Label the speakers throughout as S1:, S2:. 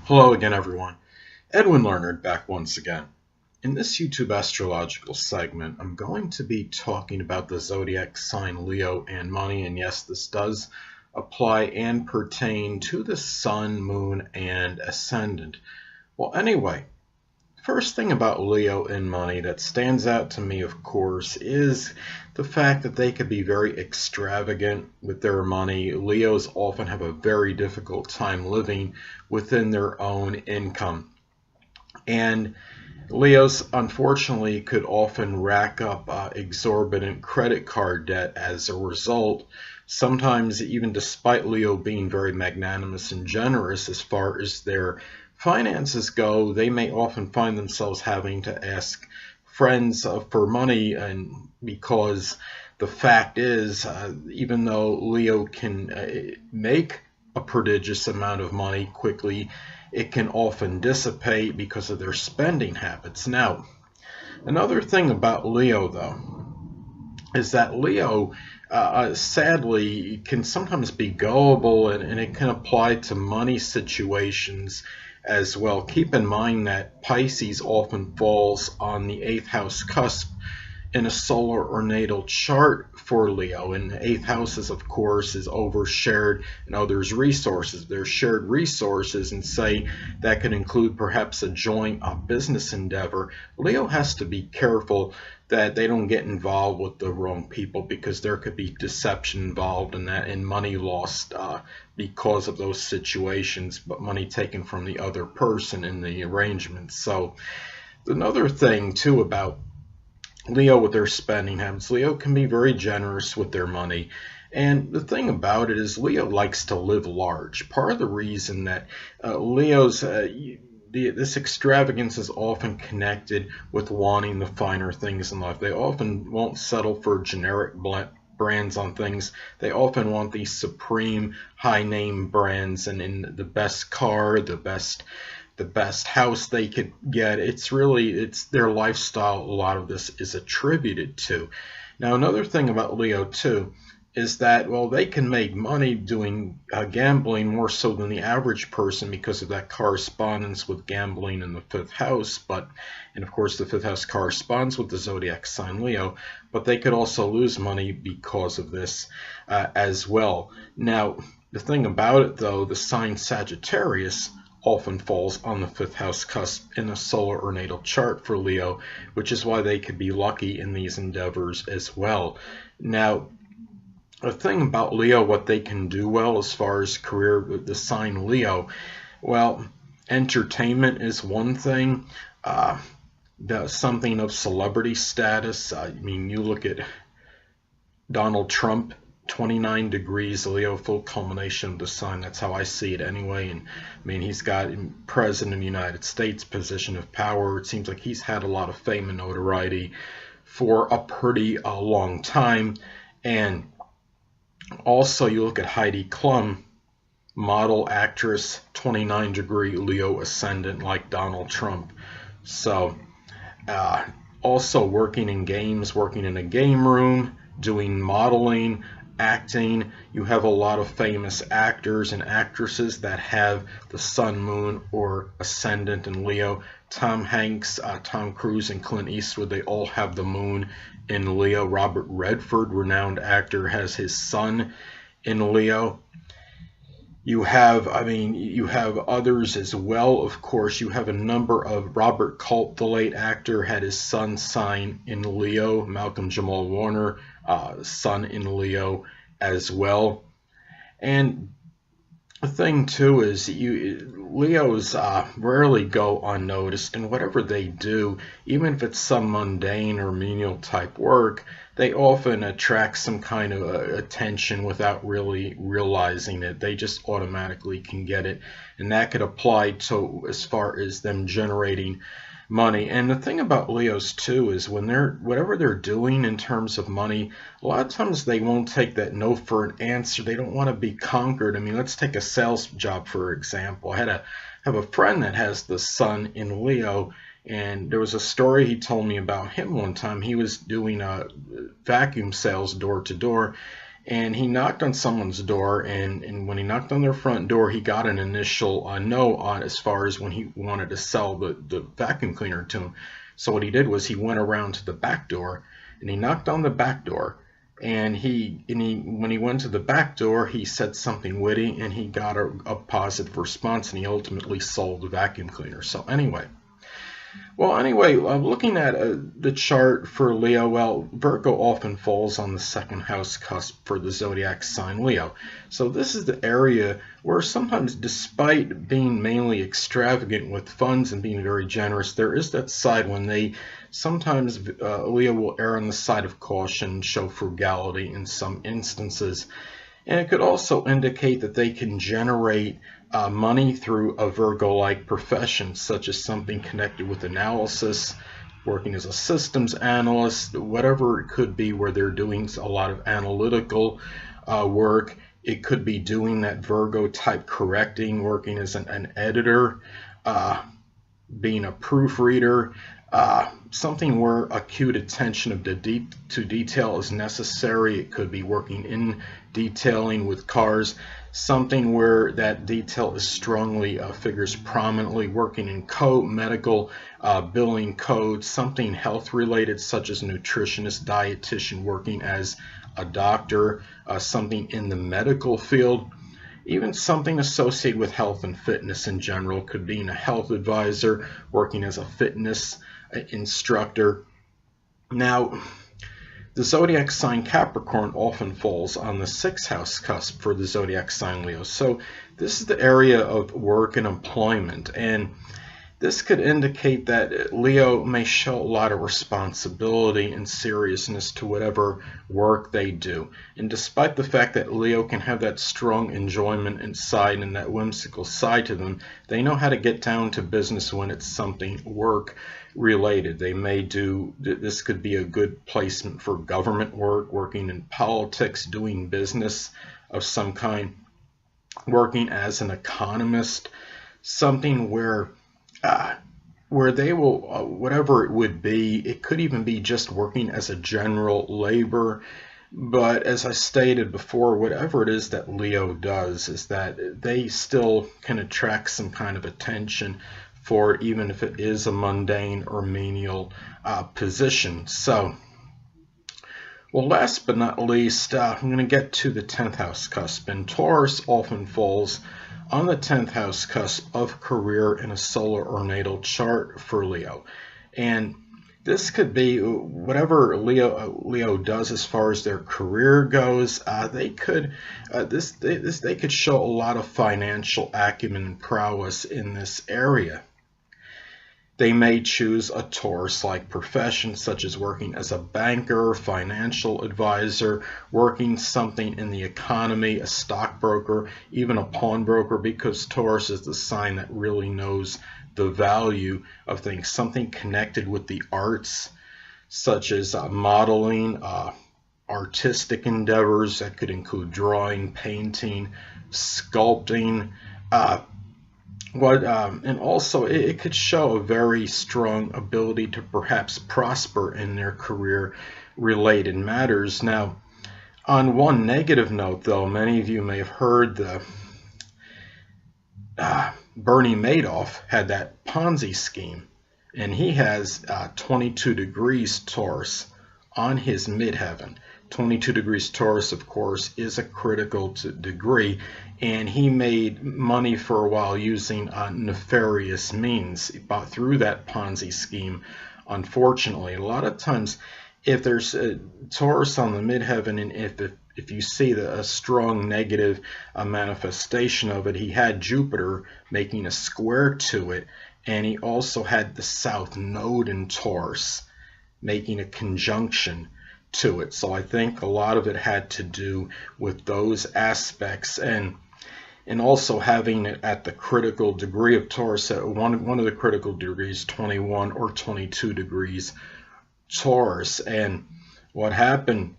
S1: Hello again, everyone. Edwin Learnard back once again. In this YouTube astrological segment, I'm going to be talking about the zodiac sign Leo and money, and yes, this does apply and pertain to the sun, moon, and ascendant. Well, anyway, first thing about Leo and money that stands out to me, of course, is the fact that they could be very extravagant with their money. Leos often have a very difficult time living within their own income. And Leos, unfortunately, could often rack up exorbitant credit card debt as a result. Sometimes, even despite Leo being very magnanimous and generous as far as their finances go, they may often find themselves having to ask friends for money, and because the fact is, even though Leo can make a prodigious amount of money quickly, it can often dissipate because of their spending habits. Now, another thing about Leo, though, is that Leo sadly can sometimes be gullible, and it can apply to money situations as well. Keep in mind that Pisces often falls on the 8th house cusp in a solar or natal chart for Leo, and the 8th house is, of course, is overshared and others' resources. There's shared resources, and say that could include perhaps a joint business endeavor. Leo has to be careful that they don't get involved with the wrong people, because there could be deception involved in that, and money lost because of those situations, but money taken from the other person in the arrangement. So another thing too about Leo with their spending habits, Leo can be very generous with their money. And the thing about it is Leo likes to live large. Part of the reason that this extravagance is often connected with wanting the finer things in life. They often won't settle for generic brands on things. They often want these supreme high name brands, and in the best car, the best house they could get. It's their lifestyle. A lot of this is attributed to. Now, another thing about Leo too is that, well, they can make money doing gambling more so than the average person, because of that correspondence with gambling in the 5th house. And of course, the 5th house corresponds with the zodiac sign Leo, but they could also lose money because of this as well. Now, the thing about it, though, the sign Sagittarius often falls on the 5th house cusp in a solar or natal chart for Leo, which is why they could be lucky in these endeavors as well. Now, the thing about Leo, what they can do well as far as career with the sign Leo, well, entertainment is one thing. Something of celebrity status. I mean, you look at Donald Trump, 29 degrees Leo, full culmination of the sign. That's how I see it anyway. And I mean, he's got president of the United States, position of power. It seems like he's had a lot of fame and notoriety for a pretty long time. And also, you look at Heidi Klum, model, actress, 29 degree Leo ascendant, like Donald Trump. So also working in games, working in a game room, doing modeling, acting. You have a lot of famous actors and actresses that have the sun, moon, or ascendant in Leo. Tom Hanks, Tom Cruise, and Clint Eastwood, they all have the moon in Leo. Robert Redford, renowned actor, has his sun in Leo. You have others as well, of course. You have a number of Robert Culp, the late actor, had his sun sign in Leo. Malcolm Jamal Warner, sun in Leo as well. And the thing too is Leos rarely go unnoticed, and whatever they do, even if it's some mundane or menial type work, they often attract some kind of attention without really realizing it. They just automatically can get it, and that could apply to as far as them generating money. And the thing about Leos too is whatever they're doing in terms of money, a lot of times they won't take that no for an answer. They don't want to be conquered. I mean, let's take a sales job for example. I have a friend that has the sun in Leo, and there was a story he told me about him one time. He was doing vacuum sales door to door, and he knocked on someone's door, and when he knocked on their front door, he got an initial no on as far as when he wanted to sell the vacuum cleaner to him. So what he did was he went around to the back door, and he knocked on the back door, and when he went to the back door, he said something witty, and he got a positive response, and he ultimately sold the vacuum cleaner. So anyway, looking at the chart for Leo, well, Virgo often falls on the second house cusp for the zodiac sign Leo. So this is the area where sometimes, despite being mainly extravagant with funds and being very generous, there is that side when sometimes Leo will err on the side of caution, show frugality in some instances. And it could also indicate that they can generate money through a Virgo-like profession, such as something connected with analysis, working as a systems analyst, whatever it could be, where they're doing a lot of analytical work. It could be doing that Virgo-type correcting, working as an editor, being a proofreader, something where acute attention to detail is necessary. It could be working in detailing with cars, something where that detail is strongly figures prominently, working in medical billing code, something health related such as nutritionist, dietitian, working as a doctor, something in the medical field. Even something associated with health and fitness in general, could be a health advisor, working as a fitness instructor. Now, the zodiac sign Capricorn often falls on the sixth house cusp for the zodiac sign Leo. So this is the area of work and employment, and this could indicate that Leo may show a lot of responsibility and seriousness to whatever work they do. And despite the fact that Leo can have that strong enjoyment inside and that whimsical side to them, they know how to get down to business when it's something work related. They may this could be a good placement for government work, working in politics, doing business of some kind, working as an economist, something where they will, whatever it would be, it could even be just working as a general labor. But as I stated before, whatever it is that Leo does is that they still can attract some kind of attention for it, even if it is a mundane or menial position. So, well, last but not least, I'm going to get to the 10th house cusp, and Taurus often falls on the 10th house cusp of career in a solar or natal chart for Leo. And this could be whatever Leo does as far as their career goes. They could show a lot of financial acumen and prowess in this area. They may choose a Taurus-like profession, such as working as a banker, financial advisor, working something in the economy, a stockbroker, even a pawnbroker, because Taurus is the sign that really knows the value of things, something connected with the arts, such as modeling, artistic endeavors that could include drawing, painting, sculpting, and also it could show a very strong ability to perhaps prosper in their career-related matters. Now, on one negative note, though, many of you may have heard the Bernie Madoff had that Ponzi scheme, and he has 22 degrees Taurus on his midheaven. 22 degrees Taurus, of course, is a critical degree, and he made money for a while using nefarious means through that Ponzi scheme. Unfortunately, a lot of times, if there's a Taurus on the midheaven, and if you see a strong negative manifestation of it, he had Jupiter making a square to it, and he also had the South Node in Taurus making a conjunction to it. So I think a lot of it had to do with those aspects, and also having it at the critical degree of Taurus, at one of the critical degrees, 21 or 22 degrees Taurus. And what happened,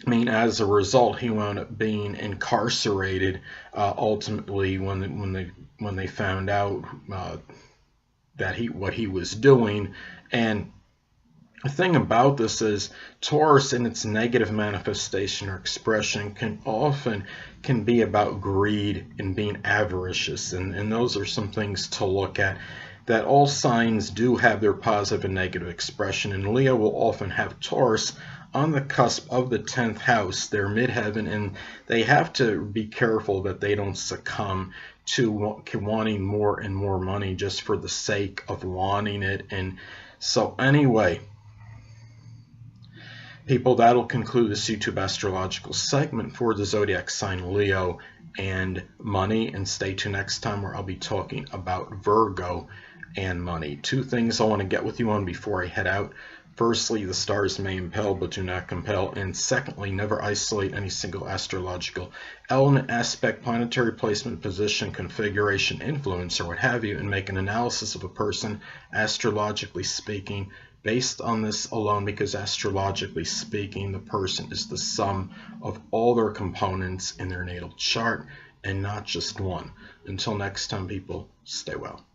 S1: as a result, he wound up being incarcerated ultimately when they found out that what he was doing. And The thing about this is Taurus in its negative manifestation or expression can be about greed and being avaricious, and those are some things to look at. That all signs do have their positive and negative expression, and Leo will often have Taurus on the cusp of the 10th house, their midheaven, and they have to be careful that they don't succumb to wanting more and more money just for the sake of wanting it. And so anyway, people, that'll conclude this YouTube astrological segment for the zodiac sign Leo and money. And stay tuned next time where I'll be talking about Virgo and money. Two things I want to get with you on before I head out. Firstly, the stars may impel but do not compel. And secondly, never isolate any single astrological element, aspect, planetary placement, position, configuration, influence, or what have you, and make an analysis of a person, astrologically speaking, based on this alone, because astrologically speaking, the person is the sum of all their components in their natal chart and not just one. Until next time, people, stay well.